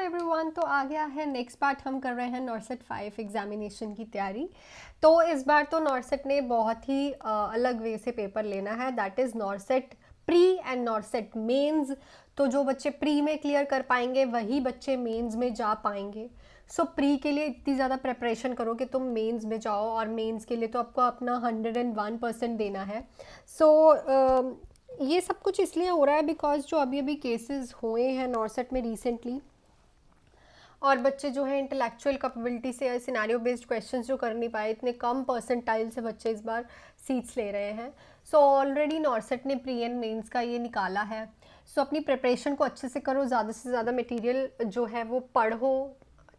Everyone, तो आ गया है नेक्स्ट पार्ट। हम कर रहे हैं नॉर्सेट 5 एग्जामिनेशन की तैयारी। तो इस बार तो नॉर्सेट ने बहुत ही अलग वे से पेपर लेना है, that is NORCET pre and NORCET mains. तो जो बच्चे प्री में क्लियर कर पाएंगे वही बच्चे मेंस में जा पाएंगे। सो प्री के लिए इतनी ज़्यादा प्रिपरेशन करो कि तुम मेंस में जाओ, और मेंस के लिए तो आपको अपना 101% देना है। सो ये सब कुछ इसलिए हो रहा है बिकॉज जो अभी अभी केसेस हुए हैं नॉर्सेट में रिसेंटली, और बच्चे जो है इंटेलेक्चुअल कैपेबिलिटी से सिनेरियो बेस्ड क्वेश्चंस जो कर नहीं पाए, इतने कम परसेंटाइल से बच्चे इस बार सीट्स ले रहे हैं। सो ऑलरेडी नॉर्सेट ने प्री एंड मेंस का ये निकाला है। सो अपनी प्रिपरेशन को अच्छे से करो, ज़्यादा से ज़्यादा मटेरियल जो है वो पढ़ो,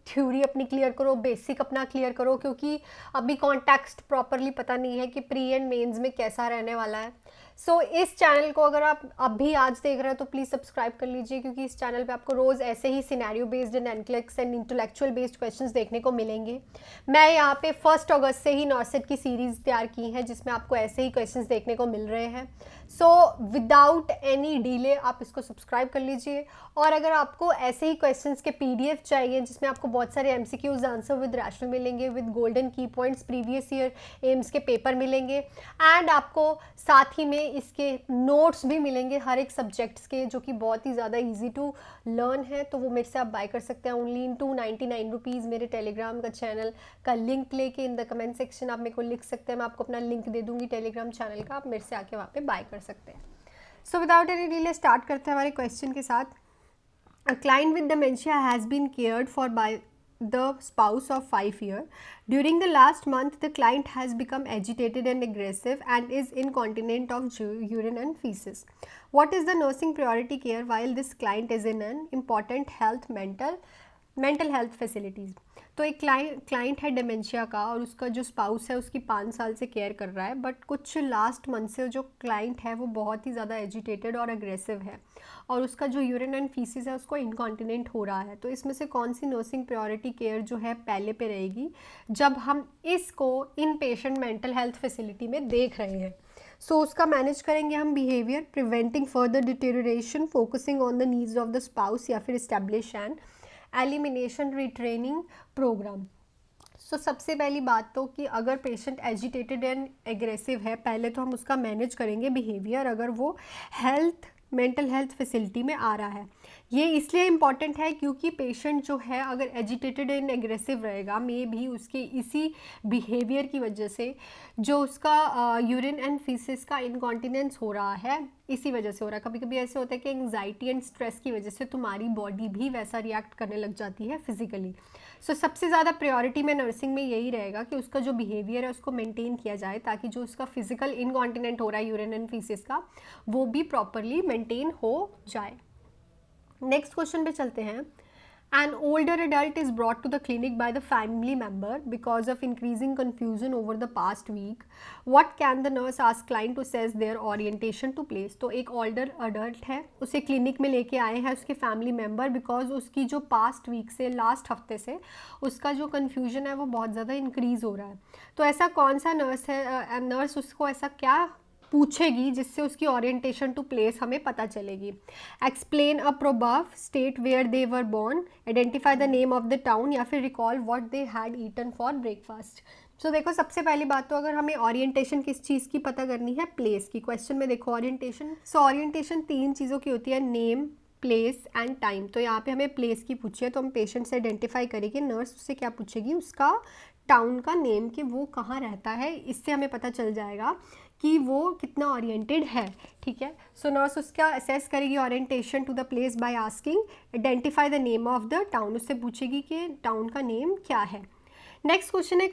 थ्योरी अपनी क्लियर करो, बेसिक अपना क्लियर करो, क्योंकि अभी कॉन्टेक्स्ट प्रॉपरली पता नहीं है कि प्री एंड मेंस में कैसा रहने वाला है। सो इस चैनल को अगर आप अभी आज देख रहे हैं तो प्लीज़ सब्सक्राइब कर लीजिए, क्योंकि इस चैनल पे आपको रोज़ ऐसे ही scenario based and NCLEX and intellectual based questions देखने को मिलेंगे। मैं यहाँ पे 1 अगस्त से ही नॉर्सेट की सीरीज़ तैयार की है जिसमें आपको ऐसे ही क्वेश्चंस देखने को मिल रहे हैं। सो विदाउट एनी डिले आप इसको सब्सक्राइब कर लीजिए। और अगर आपको ऐसे ही क्वेश्चंस के PDF चाहिए जिसमें आपको बहुत सारे MCQs आंसर विद रैशनल मिलेंगे, विद गोल्डन की पॉइंट्स, प्रीवियस ईयर एम्स के पेपर मिलेंगे, एंड आपको साथ ही में इसके नोट्स भी मिलेंगे हर एक सब्जेक्ट्स के, जो कि बहुत ही ज़्यादा इजी टू लर्न है। तो वो मेरे से आप बाय कर सकते हैं ओनली इन 299 रुपीज़। मेरे टेलीग्राम का चैनल का लिंक लेके इन द कमेंट सेक्शन आप मेरे को लिख सकते हैं, मैं आपको अपना लिंक दे दूंगी टेलीग्राम चैनल का, आप मेरे से आके वहाँ पे बाय कर सकते हैं। So without any delay start करते हैं हमारे क्वेश्चन के साथ। A client with dementia has been cared for by the spouse of 5 years. During the last month, the client has become agitated and aggressive and is incontinent of urine and feces. What is the nursing priority care while this client is in an important mental health facilities? तो एक client है dementia का, और उसका जो spouse है उसकी 5 साल से केयर कर रहा है, बट कुछ लास्ट मंथ से जो क्लाइंट है वो बहुत ही ज़्यादा एजिटेटेड और अग्रेसिव है, और उसका जो यूरिन एंड फीसिस है उसको इनकॉन्टिनेंट हो रहा है। तो इसमें से कौन सी नर्सिंग प्रायोरिटी केयर जो है पहले पे रहेगी जब हम इसको inpatient mental health facility में देख रहे हैं? सो उसका मैनेज करेंगे हम behaviour, preventing further deterioration, focusing on the needs of the spouse, या फिर establish and elimination retraining programme. So सबसे पहली बात तो कि अगर पेशेंट एजिटेटेड एंड एग्रेसिव है, पहले तो हम उसका मैनेज करेंगे बिहेवियर अगर वो मेंटल हेल्थ फैसिलिटी में आ रहा है। ये इसलिए इम्पॉर्टेंट है क्योंकि पेशेंट जो है अगर एजिटेटेड एंड एग्रेसिव रहेगा, मे भी उसके इसी बिहेवियर की वजह से जो उसका यूरिन एंड फीसिस का इनकॉन्टिनेंस हो रहा है, इसी वजह से हो रहा है। कभी कभी ऐसे होता है कि एंग्जाइटी एंड स्ट्रेस की वजह से तुम्हारी बॉडी भी वैसा रिएक्ट करने लग जाती है फिजिकली। सो सबसे ज़्यादा प्रायोरिटी में नर्सिंग में यही रहेगा कि उसका जो बिहेवियर है उसको मेंटेन किया जाए, ताकि जो उसका फिजिकल इनकॉन्टिनेंट हो रहा है यूरिन एंड फीसिस का, वो भी प्रॉपरली मेंटेन हो जाए। नेक्स्ट क्वेश्चन पे चलते हैं। An older adult is brought to the clinic by the family member because of increasing confusion over the past week. What can the nurse ask client to assess their orientation to place? तो एक older adult है, उसे clinic में लेके आए हैं उसके family member, because उसकी जो पास्ट वीक से, लास्ट हफ्ते से उसका जो कन्फ्यूजन है वो बहुत ज़्यादा इंक्रीज़ हो रहा है। तो ऐसा कौन सा नर्स है, नर्स उसको ऐसा क्या पूछेगी जिससे उसकी ओरिएंटेशन टू प्लेस हमें पता चलेगी? Explain a proverb, state where they were born, identify the name of the town, या फिर recall what they had eaten for breakfast. So देखो, सबसे पहली बात तो अगर हमें ओरिएंटेशन किस चीज़ की पता करनी है, प्लेस की। क्वेश्चन में देखो ओरिएंटेशन, सो ओरिएंटेशन 3 चीज़ों की होती है, नेम, प्लेस एंड टाइम। तो यहाँ पे हमें प्लेस की पूछी है, तो हम पेशेंट से आइडेंटिफाई करेंगे, नर्स उससे क्या पूछेगी, उसका टाउन का नेम, कि वो कहाँ रहता है। इससे हमें पता चल जाएगा कि वो कितना ओरिएंटेड है। ठीक है, सो नर्स उसका असेस करेगी orientation to the place by asking identify the name of the town. उससे पूछेगी कि टाउन का नेम क्या है। नेक्स्ट क्वेश्चन है,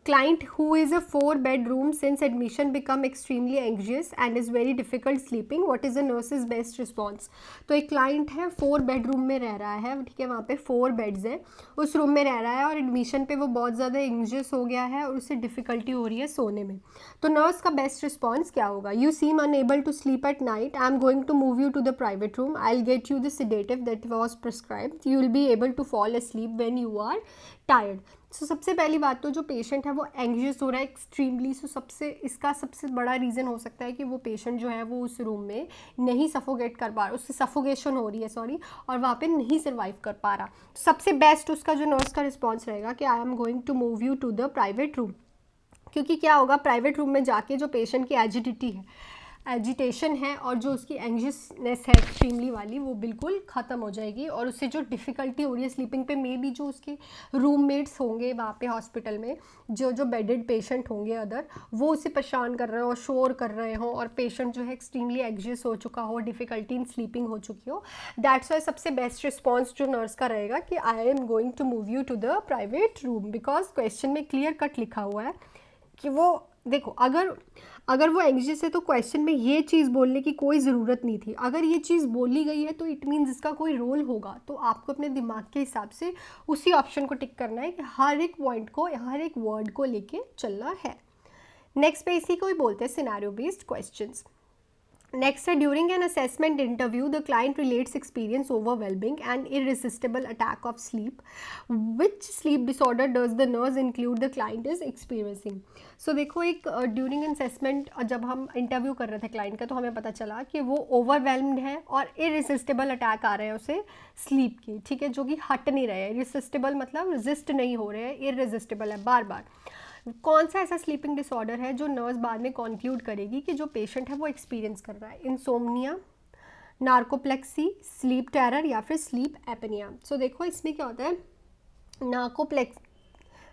client who is a 4-bedroom since admission become extremely anxious and is very difficult sleeping, what is the nurse's best response? तो एक client है 4 बेडरूम में रह रहा है, ठीक है, वहाँ पे 4 बेड्स हैं, उस रूम में रह रहा है, और एडमिशन पे वो बहुत ज़्यादा एंग्जियस हो गया है और उसे डिफ़िकल्टी हो रही है सोने में। तो नर्स का बेस्ट रिस्पॉन्स क्या होगा? You seem unable to sleep at night, I am going to move you to the private room, I will get you the sedative that was prescribed, you will be able to fall asleep when you are tired. So सबसे पहली बात तो जो patient है वो anxious हो रहा है एक्सट्रीमली, सो इसका सबसे बड़ा रीज़न हो सकता है कि वो पेशेंट जो है वो उस रूम में नहीं सफोकेट कर पा रहा, उससे सफोकेशन हो रही है सॉरी, और वहाँ पे नहीं सर्वाइव कर पा रहा। सबसे बेस्ट उसका जो नर्स का रिस्पॉन्स रहेगा कि I am going to move you to the private room, क्योंकि क्या होगा प्राइवेट रूम में जाके जो पेशेंट की एजिटेशन है और जो उसकी एंग्जियसनेस है एक्सट्रीमली वाली, वो बिल्कुल ख़त्म हो जाएगी, और उससे जो डिफ़िकल्टी हो रही है स्लीपिंग पे, मे बी जो उसके रूममेट्स होंगे वहाँ पे हॉस्पिटल में, जो बेडेड पेशेंट होंगे अदर, वो उसे परेशान कर रहे हो और शोर कर रहे हो, और पेशेंट जो है एक्सट्रीमली एंग्जियस हो चुका हो, डिफ़िकल्टी इन स्लीपिंग हो चुकी हो, दैट्स वाई सबसे बेस्ट रिस्पॉन्स जो नर्स का रहेगा कि I am going to move you to the private room, because question में क्लियर कट लिखा हुआ है कि वो देखो, अगर वो एंग्जियस है तो क्वेश्चन में ये चीज़ बोलने की कोई ज़रूरत नहीं थी, अगर ये चीज़ बोली गई है तो इट मीन्स इसका कोई रोल होगा, तो आपको अपने दिमाग के हिसाब से उसी ऑप्शन को टिक करना है कि हर एक पॉइंट को, हर एक वर्ड को लेके चलना है। नेक्स्ट पे इसी को ही बोलते हैं सिनेरियो बेस्ड क्वेश्चंस। नेक्स्ट है during an assessment interview the client relates experience overwhelming and irresistible attack of sleep, which sleep disorder does the nurse include the client is experiencing. So देखो, एक during an assessment जब हम interview कर रहे थे client का, तो हमें पता चला कि वो ओवरवेलम्ड है और इररेसिस्टिबल अटैक आ रहे हैं उसे स्लीप की, ठीक है, जो कि हट नहीं रहे हैं। इररेसिस्टिबल मतलब रेजिस्ट नहीं हो रहे हैं, इररेसिस्टिबल है बार बार। कौन सा ऐसा स्लीपिंग डिसऑर्डर है जो नर्स बाद में कॉन्क्लूड करेगी कि जो पेशेंट है वो एक्सपीरियंस कर रहा है? इंसोम्निया, नार्कोप्लेक्सी, स्लीप टेरर या फिर स्लीप एपनिया। सो देखो इसमें क्या होता है,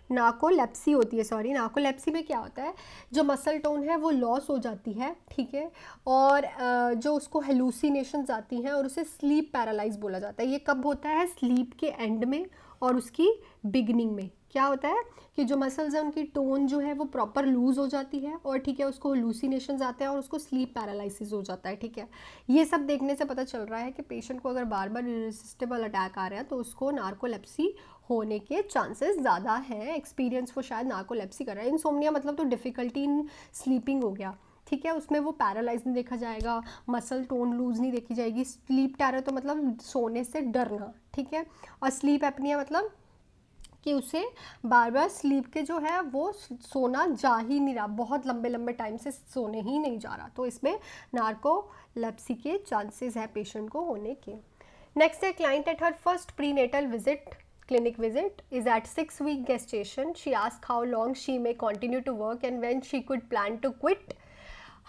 नार्कोलेप्सी होती है, सॉरी, नार्कोलेप्सी में क्या होता है, जो मसल टोन है वो लॉस हो जाती है, ठीक है, और जो उसको हेलुसिनेशंस आती हैं और उसे स्लीप पैरालाइज बोला जाता है। ये कब होता है? स्लीप के एंड में और उसकी बिगनिंग में। क्या होता है कि जो मसल्स हैं उनकी टोन जो है वो प्रॉपर लूज़ हो जाती है, और ठीक है, उसको हेलुसिनेशंस आते हैं और उसको स्लीप पैरालिसिस हो जाता है, ठीक है। ये सब देखने से पता चल रहा है कि पेशेंट को अगर बार बार इररेसिस्टिबल अटैक आ रहा है तो उसको नार्कोलेप्सी होने के चांसेस ज़्यादा है। एक्सपीरियंस वो शायद नार्कोलेप्सी कर रहा है। इंसोम्निया मतलब तो डिफ़िकल्टी इन स्लीपिंग हो गया, ठीक है, उसमें वो पैरालाइज नहीं देखा जाएगा, मसल टोन लूज नहीं देखी जाएगी। स्लीप टेरर तो मतलब सोने से डरना, ठीक है, और स्लीप एपनिया मतलब कि उसे बार बार स्लीप के जो है वो सोना जा ही नहीं रहा, बहुत लंबे लंबे टाइम से सोने ही नहीं जा रहा, तो इसमें नार्कोलेप्सी के चांसेस है पेशेंट को होने के। नेक्स्ट है client at her first prenatal visit clinic visit is at 6-week gestation. She asked how long she may continue to work and when she could plan to quit.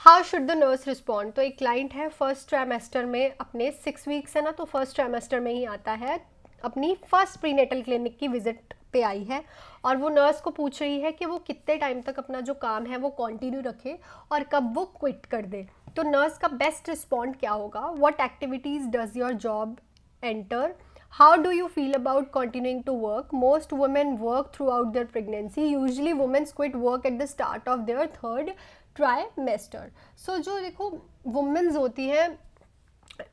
How should the nurse respond? तो एक client है first trimester में, अपने 6 weeks है ना, तो first trimester में ही आता है, अपनी फर्स्ट प्रीनेटल क्लिनिक की विजिट पे आई है, और वो नर्स को पूछ रही है कि वो कितने टाइम तक अपना जो काम है वो कंटिन्यू रखे और कब वो क्विट कर दे। तो नर्स का बेस्ट रिस्पॉन्ड क्या होगा? What activities does your job enter? How do you feel about continuing to work? Most women work throughout their pregnancy. Usually women quit work at the start of their third trimester. So जो देखो women's होती हैं,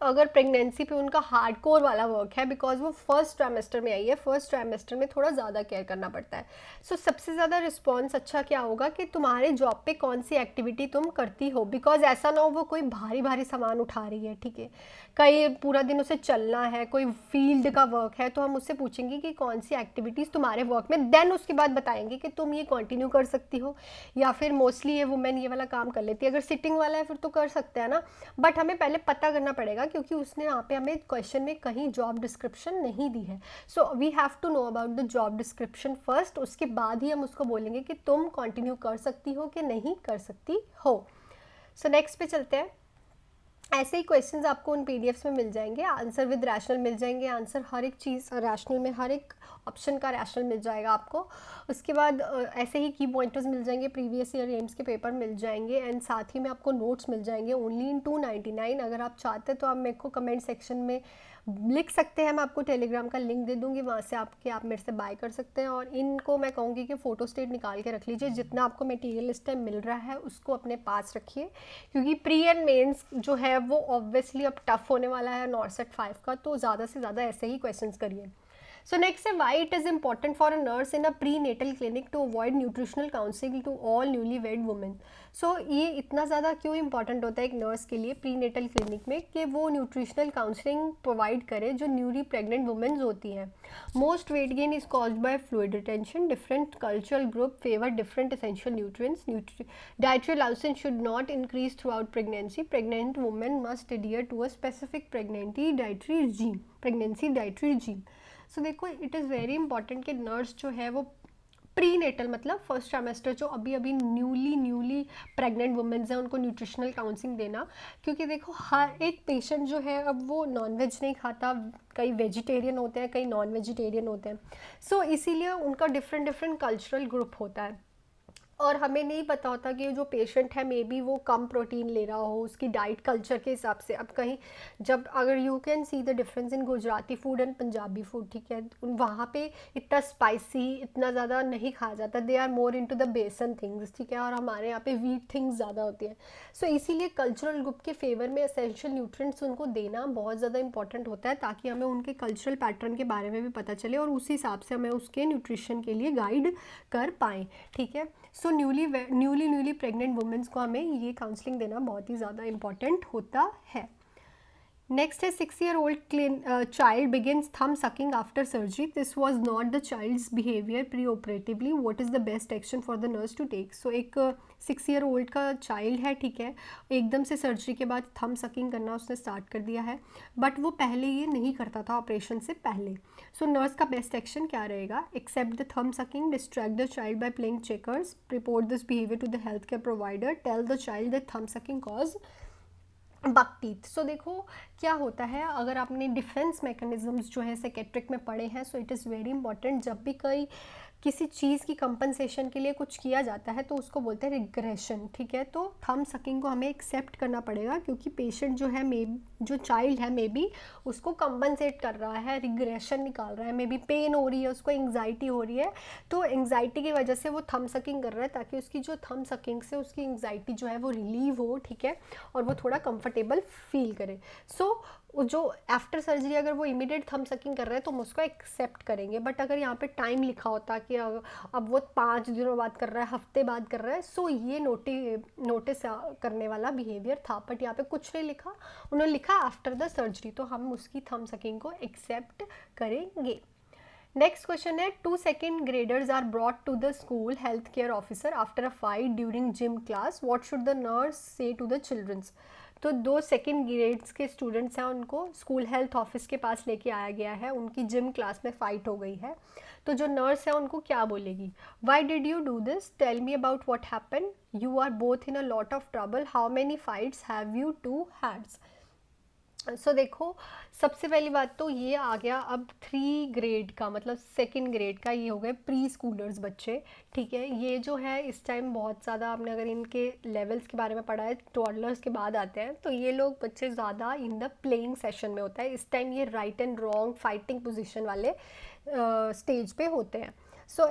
अगर pregnancy पे उनका hardcore वाला work है, because वो फर्स्ट ट्राइमेस्टर में आई है, फर्स्ट ट्राइमेस्टर में थोड़ा ज़्यादा केयर करना पड़ता है। सो सबसे ज़्यादा रिस्पॉन्स अच्छा क्या होगा कि तुम्हारे जॉब पे कौन सी एक्टिविटी तुम करती हो, बिकॉज ऐसा ना हो वो कोई भारी भारी सामान उठा रही है, ठीक है, कहीं पूरा दिन उसे चलना है, कोई फील्ड का वर्क है, तो हम उससे पूछेंगे कि कौन सी एक्टिविटीज़ तुम्हारे वर्क में, देन उसके बाद बताएंगे कि तुम ये कंटिन्यू कर सकती हो, या फिर मोस्टली ये वुमेन ये वाला काम कर लेती है। अगर सिटिंग वाला है फिर तो कर सकते हैं ना, बट हमें पहले पता करना पड़ेगा, क्योंकि उसने यहाँ पे हमें क्वेश्चन में कहीं जॉब डिस्क्रिप्शन नहीं दी है। So we have to know about the job description first, उसके बाद ही हम उसको बोलेंगे कि तुम कंटिन्यू कर सकती हो कि नहीं कर सकती हो। सो नेक्स्ट पे चलते हैं। ऐसे ही क्वेश्चंस आपको उन पीडीएफ्स में मिल जाएंगे, आंसर विद रैशनल मिल जाएंगे, आंसर हर एक चीज़ रैशनल में, हर एक ऑप्शन का रैशनल मिल जाएगा आपको। उसके बाद ऐसे ही की पॉइंटर्स मिल जाएंगे, प्रीवियस ईयर एम्स के पेपर मिल जाएंगे, एंड साथ ही में आपको नोट्स मिल जाएंगे ओनली इन 299। अगर आप चाहते हैं तो आप मेरे को कमेंट सेक्शन में लिख सकते हैं, मैं आपको टेलीग्राम का लिंक दे दूँगी, वहाँ से आप मेरे से बाय कर सकते हैं। और इनको मैं कहूँगी कि फ़ोटो स्टेट निकाल के रख लीजिए, जितना आपको मटेरियल इस टाइम मिल रहा है उसको अपने पास रखिए, क्योंकि प्री एंड मेंस जो है वो ऑब्वियसली अब टफ होने वाला है नॉर्सेट 5 का, तो ज़्यादा से ज़्यादा ऐसे ही क्वेश्चंस करिए। सो नेक्स्ट है why it is important for a nurse in a prenatal clinic to avoid nutritional counselling to all newly wed women. So ये इतना ज़्यादा क्यों इंपॉर्टेंट होता है एक नर्स के लिए प्री नेटल क्लिनिक में कि वो न्यूट्रिशनल काउंसलिंग प्रोवाइड करे जो न्यूली प्रेग्नेंट वुमेन्स होती हैं। Most weight gain is caused by fluid retention, different cultural group favour different essential nutrients, dietary allowance should not increase throughout pregnancy, pregnant women must adhere to a specific pregnancy dietary regime। सो देखो it is very important कि nurse जो है वो pre natal मतलब first trimester जो अभी अभी newly pregnant women's हैं उनको न्यूट्रिशनल काउंसलिंग देना, क्योंकि देखो हर एक पेशेंट जो है अब वो नॉनवेज नहीं खाता, कई वेजिटेरियन होते हैं कई नॉन वेजिटेरियन होते हैं। सो इसीलिए उनका डिफरेंट कल्चरल ग्रुप होता है और हमें नहीं पता होता कि जो पेशेंट है मे बी वो कम प्रोटीन ले रहा हो उसकी डाइट कल्चर के हिसाब से। अब कहीं जब अगर you can see the difference in Gujarati food and Punjabi food, ठीक है, वहाँ पे इतना स्पाइसी इतना ज़्यादा नहीं खाया जाता, they are more into the besan things, ठीक है, और हमारे यहाँ पे वीट थिंग्स ज़्यादा होती हैं। सो इसीलिए कल्चरल ग्रुप के फेवर में एसेंशियल न्यूट्रिएंट्स उनको देना बहुत ज़्यादा इंपॉर्टेंट होता है ताकि हमें उनके कल्चरल पैटर्न के बारे में भी पता चले और उस हिसाब से हमें उसके न्यूट्रिशन के लिए गाइड कर पाएँ, ठीक है। सो न्यूली प्रेग्नेंट वुमेन्स को हमें ये काउंसलिंग देना बहुत ही ज़्यादा इम्पॉर्टेंट होता है। नेक्स्ट है 6-year-old child begins thumb sucking after surgery. This was not the child's behavior pre-operatively. What is the best action for the nurse to take? So एक 6-year-old का चाइल्ड है, ठीक है, एकदम से सर्जरी के बाद थम सकिंग करना उसने स्टार्ट कर दिया है, बट वो पहले ये नहीं करता था ऑपरेशन से पहले। सो नर्स का बेस्ट एक्शन क्या रहेगा? Accept the thumb sucking, distract the child by playing checkers, report this behaviour to the health care provider, tell the child that thumb sucking cause buck teeth. So देखो क्या होता है, अगर आपने defence mechanisms जो है साइकेट्रिक में पढ़े हैं, so it is very important जब भी किसी चीज़ की कंपनसेशन के लिए कुछ किया जाता है तो उसको बोलते हैं रिग्रेशन, ठीक है। तो थंब सकिंग को हमें एक्सेप्ट करना पड़ेगा क्योंकि पेशेंट जो है जो चाइल्ड है मे बी उसको कंपनसेट कर रहा है, रिग्रेशन निकाल रहा है, मे बी पेन हो रही है, उसको एंग्जाइटी हो रही है, तो एंग्जाइटी की वजह से वो थंब सकिंग कर रहा है ताकि उसकी जो थंब सकिंग से उसकी एंग्जाइटी जो है वो रिलीव हो, ठीक है, और वो थोड़ा कंफर्टेबल फील करे। सो जो आफ्टर सर्जरी अगर वो इमीडिएट थंब सकिंग कर रहे हैं तो हम उसको एक्सेप्ट करेंगे, बट अगर यहाँ पे टाइम लिखा होता कि अब वो 5 दिनों बाद कर रहा है, हफ्ते बाद कर रहा है, सो ये नोटिस करने वाला बिहेवियर था, बट यहाँ पे कुछ नहीं लिखा, उन्होंने लिखा आफ्टर द सर्जरी, तो हम उसकी थंब सकिंग को एक्सेप्ट करेंगे। नेक्स्ट क्वेश्चन है 2 second graders are brought to the school health care officer after a fight during gym class, what should the nurse say to the childrens. तो 2 second grades के students हैं, उनको school health office के पास लेके आया गया है, उनकी जिम क्लास में फ़ाइट हो गई है, तो जो नर्स है उनको क्या बोलेगी? Why did you do this, tell me about what happen, you are both in a lot of trouble, how many fights have you two hads. So देखो सबसे पहली बात तो ये आ गया अब 3 ग्रेड का मतलब सेकंड ग्रेड का, ये हो गए प्री स्कूलर्स बच्चे, ठीक है। ये जो है इस टाइम बहुत ज़्यादा आपने अगर इनके लेवल्स के बारे में पढ़ा है, टॉडलर्स के बाद आते हैं, तो ये लोग बच्चे ज़्यादा इन द प्लेइंग सेशन में होता है, इस टाइम ये right and wrong fighting position वाले स्टेज पे होते हैं। सो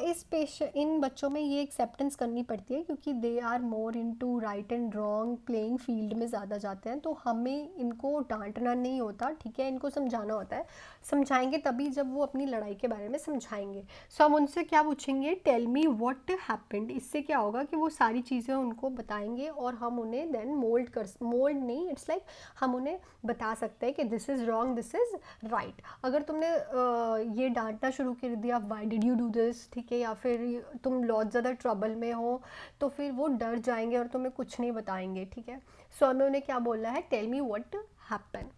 इन बच्चों में ये एक्सेप्टेंस करनी पड़ती है क्योंकि they are more into right and wrong playing field में ज़्यादा जाते हैं, तो हमें इनको डांटना नहीं होता, ठीक है, इनको समझाना होता है, समझाएंगे तभी जब वो अपनी लड़ाई के बारे में समझाएंगे। सो हम उनसे क्या पूछेंगे, टेल मी व्हाट हैपेंड, इससे क्या होगा कि वो सारी चीज़ें उनको बताएंगे और हम उन्हें देन मोल्ड नहीं, इट्स लाइक हम उन्हें बता सकते हैं कि this is wrong this is right. अगर तुमने ये डांटना शुरू कर दिया why did you do this, ठीक है, या फिर तुम बहुत ज़्यादा ट्रबल में हो तो फिर वो डर जाएंगे और तुम्हें कुछ नहीं बताएंगे, ठीक है। सो हमें उन्हें क्या बोलना है, टेल मी व्हाट हैपन।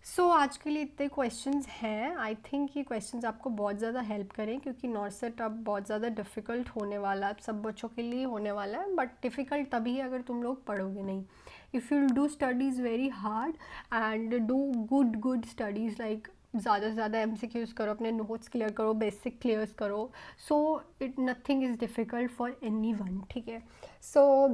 सो आज के लिए इतने क्वेश्चंस हैं, आई थिंक ये क्वेश्चंस आपको बहुत ज़्यादा हेल्प करें क्योंकि नॉर्सेट अब बहुत ज़्यादा डिफ़िकल्ट होने वाला है, सब बच्चों के लिए होने वाला है, बट डिफ़िकल्ट तभी अगर तुम लोग पढ़ोगे नहीं। If you do studies very hard and do good studies, like ज़्यादा से ज़्यादा MCQs करो, अपने नोट्स क्लियर करो, बेसिक क्लियर्स करो, so nothing is difficult for anyone, ठीक है। So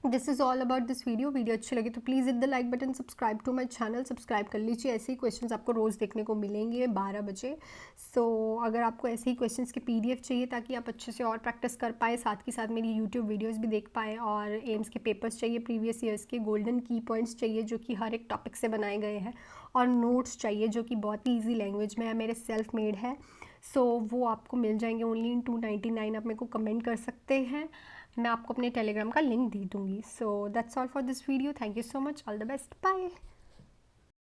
this is all about this video अच्छी लगी तो please hit the like button, subscribe to my channel, subscribe कर लीजिए। ऐसे ही क्वेश्चंस आपको रोज़ देखने को मिलेंगे 12 बजे। सो अगर आपको ऐसे ही क्वेश्चंस के PDF चाहिए ताकि आप अच्छे से और प्रैक्टिस कर पाए, साथ ही साथ मेरी यूट्यूब वीडियोस भी देख पाए, और एम्स के पेपर्स चाहिए प्रीवियस ईयर्स के, गोल्डन की पॉइंट्स चाहिए जो कि हर एक टॉपिक से बनाए गए हैं, और नोट्स चाहिए जो कि बहुत ही ईजी लैंग्वेज में है, मेरे सेल्फ मेड है। सो वो आपको मिल जाएंगे ओनली इन 299। आप मेरे को कमेंट कर सकते हैं, मैं आपको अपने टेलीग्राम का लिंक दे दूँगी। So that's all for this video, thank you so much, all the best, bye.